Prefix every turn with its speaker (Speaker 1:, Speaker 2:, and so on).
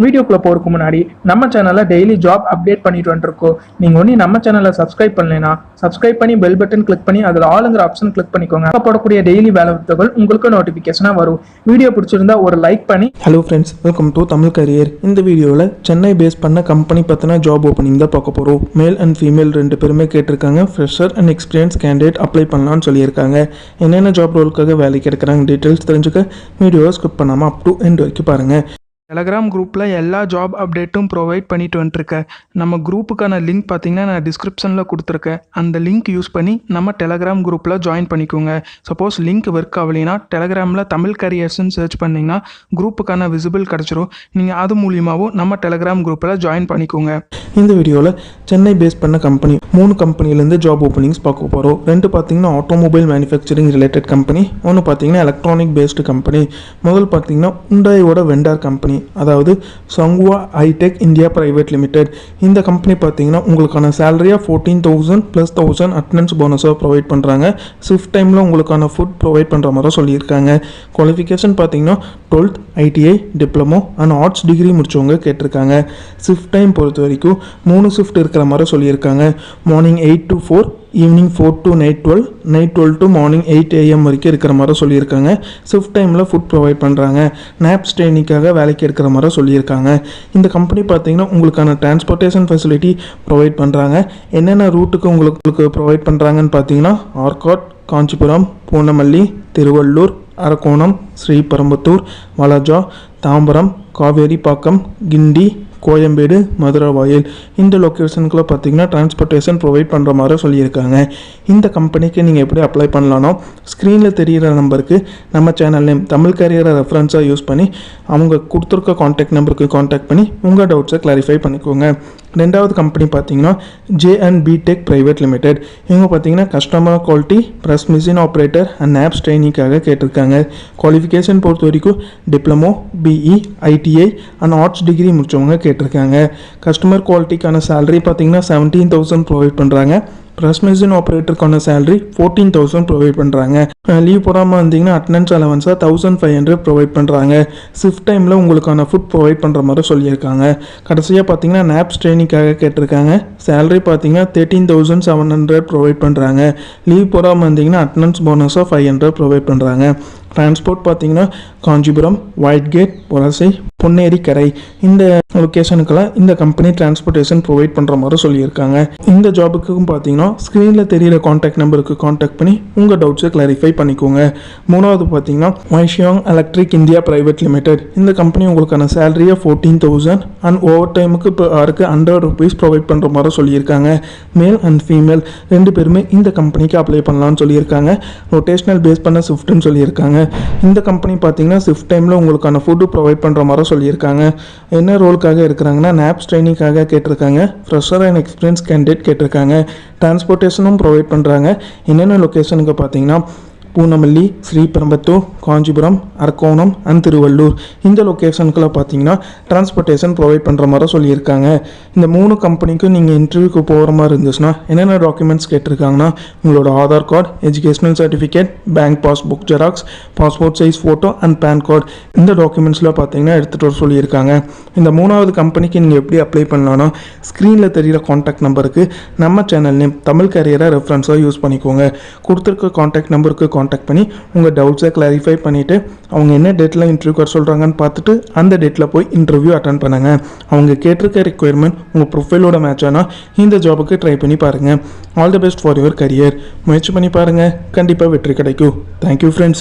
Speaker 1: வீடியோக்குள்ள போறதுக்கு முன்னாடி நம்ம சேனல்ல டெய்லி ஜாப் அப்டேட் பண்ணிட்டு வந்துருக்கோம். நீங்க ஒண்ணு நம்ம சேனலை சப்ஸ்கிரைப் பண்ணலைன்னா சப்ஸ்கிரைப் பண்ணி பெல் பட்டன் கிளிக் பண்ணி அதுல ஆளுங்கிற ஆப்ஷன் கிளிக் பண்ணிக்கோங்க. அப்ப போடக்கூடிய டெய்லி வேலை வாய்ப்புகள் உங்களுக்கு நோட்டிபிகேஷனா வரும். வீடியோ பிடிச்சிருந்தா ஒரு லைக் பண்ணி.
Speaker 2: Hello friends, welcome to Tamil career. இந்த வீடியோவில் சென்னை பேஸ் பண்ண கம்பெனி பற்றின ஜாப் ஓப்பனிங் தான் பார்க்க போகிறோம். மேல் அண்ட் ஃபீமேல் ரெண்டு பேருமே கேட்டிருக்காங்க. Fresher and experience candidate apply பண்ணலாம்னு சொல்லியிருக்காங்க. என்னென்ன ஜாப் ரோலுக்காக வேலைக்கு எடுக்கிறாங்க டீட்டெயில்ஸ் தெரிஞ்சுக்க வீடியோவை ஸ்கிப் பண்ணாமல் அப் டு எண்ட் வரைக்கும் பாருங்கள்.
Speaker 1: டெலகிராம் குரூப்பில் எல்லா ஜாப் அப்டேட்டும் ப்ரொவைட் பண்ணிட்டு வந்துருக்கேன். நம்ம குரூப்புக்கான லிங்க் பார்த்தீங்கன்னா நான் டிஸ்கிரிப்ஷனில் கொடுத்துருக்கேன். அந்த லிங்க் யூஸ் பண்ணி நம்ம டெலகிராம் குரூப்பில் ஜாயின் பண்ணிக்கோங்க. சப்போஸ் லிங்க் ஒர்க் ஆகலைன்னா டெலகிராமில் தமிழ் கரியர்ஸ்ன்னு சர்ச் பண்ணிங்கன்னா குரூப்புக்கான விசிபிள் கிடச்சிரும். நீங்கள் அது மூலியமாகவும் நம்ம டெலகிராம் குரூப்பில் ஜாயின் பண்ணிக்கோங்க.
Speaker 2: இந்த வீடியோவில் சென்னை பேஸ் பண்ண கம்பெனி 3 கம்பெனிலேருந்து ஜாப் ஓப்பனிங்ஸ் பார்க்க போகிறோம். 2 பார்த்தீங்கன்னா ஆட்டோமொபைல் மேனுஃபேக்சரிங் ரிலேட்டட் கம்பெனி, 1 பார்த்தீங்கன்னா எலக்ட்ரானிக் பேஸ்டு கம்பெனி. முதல் பார்த்தீங்கன்னா உண்டாயோட வெண்டார் கம்பெனி, அதாவது சங்குவா ஹைடெக் இந்தியா பிரைவேட் லிமிடெட். இந்த கம்பெனி பார்த்தீங்கன்னா உங்களுக்கான சேலரியாக 14,000 + 1,000 அட்டனன்ஸ் போனஸாக ப்ரொவைட் பண்ணுறாங்க. ஷிஃப்ட் டைமில் உங்களுக்கான ஃபுட் ப்ரொவைட் பண்ணுற மாதிரி சொல்லியிருக்காங்க. குவாலிஃபிகேஷன் பார்த்தீங்கன்னா 12th ITI diploma and arts degree முடிச்சவங்க கேட்டிருக்காங்க. ஷிஃப்ட் டைம் பொறுத்த வரைக்கும் 3 ஷிஃப்ட் இருக்கிற மாதிரி சொல்லியிருக்காங்க. Morning 8 to 4, evening 4 to night 12, night 12 to morning 8 AM வரைக்கும் இருக்கிற மாதிரி சொல்லியிருக்காங்க. ஷிஃப்ட் டைமில் ஃபுட் ப்ரொவைட் பண்ணுறாங்க. நாப்ஸ் ட்ரைனிங்காக வேலைக்கு எடுக்கிற மாதிரி சொல்லியிருக்காங்க. இந்த கம்பெனி பார்த்தீங்கன்னா உங்களுக்கான டிரான்ஸ்போர்ட்டேஷன் ஃபெசிலிட்டி ப்ரொவைட் பண்ணுறாங்க. என்னென்ன ரூட்டுக்கு உங்களுக்கு ப்ரொவைட் பண்ணுறாங்கன்னு பார்த்தீங்கன்னா ஆர்காட், காஞ்சிபுரம், பூந்தமல்லி, திருவள்ளூர், அரக்கோணம், ஸ்ரீபெரும்புத்தூர், வலஜா, தாம்பரம், காவேரிப்பாக்கம், கிண்டி, கோயம்பேடு, மதுரவாயல். இந்த லொக்கேஷனுக்குள்ள பார்த்தீங்கன்னா டிரான்ஸ்போர்ட்டேஷன் ப்ரொவைட் பண்ணுற மாதிரி சொல்லியிருக்காங்க. இந்த கம்பெனிக்கு நீங்கள் எப்படி அப்ளை பண்ணலான்னா ஸ்க்ரீனில் தெரிகிற நம்பருக்கு நம்ம சேனல் நேம் தமிழ் கரியரை ரெஃபரன்ஸாக யூஸ் பண்ணி அவங்க கொடுத்துருக்க காண்டாக்ட் நம்பருக்கு காண்டாக்ட் பண்ணி உங்கள் டவுட்ஸை கிளாரிஃபை பண்ணிக்கோங்க. 2வது கம்பெனி பார்த்தீங்கன்னா J&B Tech பிரைவேட் லிமிடெட். இவங்க பார்த்தீங்கன்னா customer quality press machine operator and NAPS ட்ரைனிங்காக கேட்டிருக்காங்க. குவாலிஃபிகேஷன் பொறுத்த வரைக்கும் diploma, BE, ITI and arts degree முடிச்சவங்க கேட்டிருக்காங்க. கஸ்டமர் குவாலிட்டிக்கான சேலரி பார்த்தீங்கன்னா 17,000 ப்ரொவைட் பண்ணுறாங்க. ப்ரெஸ் மிஷின் ஆப்ரேட்டருக்கான சேலரி 14,000 ப்ரொவைட் பண்ணுறாங்க. லீவ் போடாமல் வந்தீங்கன்னா அட்டனன்ஸ் அலவன்ஸாக 1,500 ப்ரொவைட் பண்ணுறாங்க. ஷிஃப்ட் டைமில் உங்களுக்கான ஃபுட் ப்ரொவைட் பண்ணுற மாதிரி சொல்லியிருக்காங்க. கடைசியாக பார்த்தீங்கன்னா நாப்ஸ் ட்ரைனிங்காக கேட்டிருக்காங்க. சேலரி பார்த்தீங்கன்னா 13,700 ப்ரொவைட் பண்ணுறாங்க. லீவ் போடாமல் வந்தீங்கன்னா அட்டனன்ஸ் போனஸாக 500 ப்ரொவைட் பண்ணுறாங்க. டிரான்ஸ்போர்ட் பார்த்தீங்கன்னா காஞ்சிபுரம், ஒயிட் கேட், புரசை, பொன்னேரி கரை இந்த லொக்கேஷனுக்கெல்லாம் இந்த கம்பெனி டிரான்ஸ்போர்ட்டேஷன் ப்ரொவைட் பண்ணுற மாதிரி சொல்லியிருக்காங்க. இந்த ஜாபுக்கும் பார்த்தீங்கன்னா ஸ்க்ரீனில் தெரியிற காண்டாக்ட் நம்பருக்கு காண்டாக்ட் பண்ணி உங்கள் டவுட்ஸை கிளாரிஃபை பண்ணிக்கோங்க. 3வது பார்த்தீங்கன்னா வைஷியாங் எலக்ட்ரிக் இந்தியா பிரைவேட் லிமிடெட். இந்த கம்பெனி உங்களுக்கான சேலரியாக 14,000 அண்ட் ஓவர் டைமுக்கு இப்போ ஆருக்கு ₹100 ப்ரொவைட் பண்ணுற மாதிரி சொல்லியிருக்காங்க. மேல் அண்ட் ஃபீமேல் 2 பேருமே இந்த கம்பெனிக்கு அப்ளை பண்ணலாம்னு சொல்லியிருக்காங்க. ரொட்டேஷனல் பேஸ் பண்ண ஷிஃப்ட்னு சொல்லியிருக்காங்க. இந்த கம்பெனி பார்த்தீங்கன்னா ஷிஃப்ட் டைமில் உங்களுக்கான ஃபுட்டு ப்ரொவைட் பண்ணுற மாதிரி சொல்லியிருக்காங்க. என்ன ரோலுக்காக இருக்கிறாங்கன்னா நாப்ஸ் ட்ரைனிங்காக கேட்டிருக்காங்க. ஃப்ரெஷர் அண்ட் எக்ஸ்பீரியன்ஸ் கேண்டிடேட் கேட்டிருக்காங்க. டிரான்ஸ்போர்ட்டேஷனும் ப்ரொவைட் பண்ணுறாங்க. என்னென்ன லொக்கேஷனுக்கு பார்த்தீங்கன்னா பூந்தமல்லி, ஸ்ரீபெரும்புத்தூர், காஞ்சிபுரம், அரக்கோணம் அண்ட் திருவள்ளூர். இந்த லொக்கேஷனுக்குள்ள பார்த்தீங்கன்னா டிரான்ஸ்போர்ட்டேஷன் ப்ரொவைட் பண்ணுற மாதிரி சொல்லியிருக்காங்க. இந்த 3 கம்பெனிக்கும் நீங்கள் இன்டர்வியூக்கு போகிற மாதிரி இருந்துச்சுன்னா என்னென்ன டாக்குமெண்ட்ஸ் கேட்டிருக்காங்கன்னா உங்களோட Aadhaar card, educational certificate, bank passbook xerox, passport size photo and PAN card. இந்த டாக்குமெண்ட்ஸில் பார்த்தீங்கன்னா எடுத்துகிட்டு வர சொல்லியிருக்காங்க. இந்த 3வது கம்பெனிக்கு நீங்கள் எப்படி அப்ளை பண்ணலான்னா ஸ்க்ரீனில் தெரிகிற காண்டாக்ட் நம்பருக்கு நம்ம சேனல் நேம் தமிழ் கரியரை ரெஃபரன்ஸாக யூஸ் பண்ணிக்கோங்க. கொடுத்துருக்க காண்டாக்ட் நம்பருக்கு காண்டாக்ட் பண்ணி உங்கள் டவுட்ஸை கிளாரிஃபை பண்ணிவிட்டு அவங்க என்ன டேட்டில் இன்டர்வியூ வர சொல்கிறாங்கன்னு பார்த்துட்டு அந்த டேட்டில் போய் இன்டர்வியூ அட்டன் பண்ணுங்க. அவங்க கேட்டிருக்க ரெக்குயர்மெண்ட் உங்கள் ப்ரொஃபைலோட மேட்ச் ஆனால் இந்த ஜாபுக்கு ட்ரை பண்ணி பாருங்கள். All the best for your career. முயற்சி பண்ணி பாருங்கள், கண்டிப்பாக வெற்றி கிடைக்கும். Thank you friends.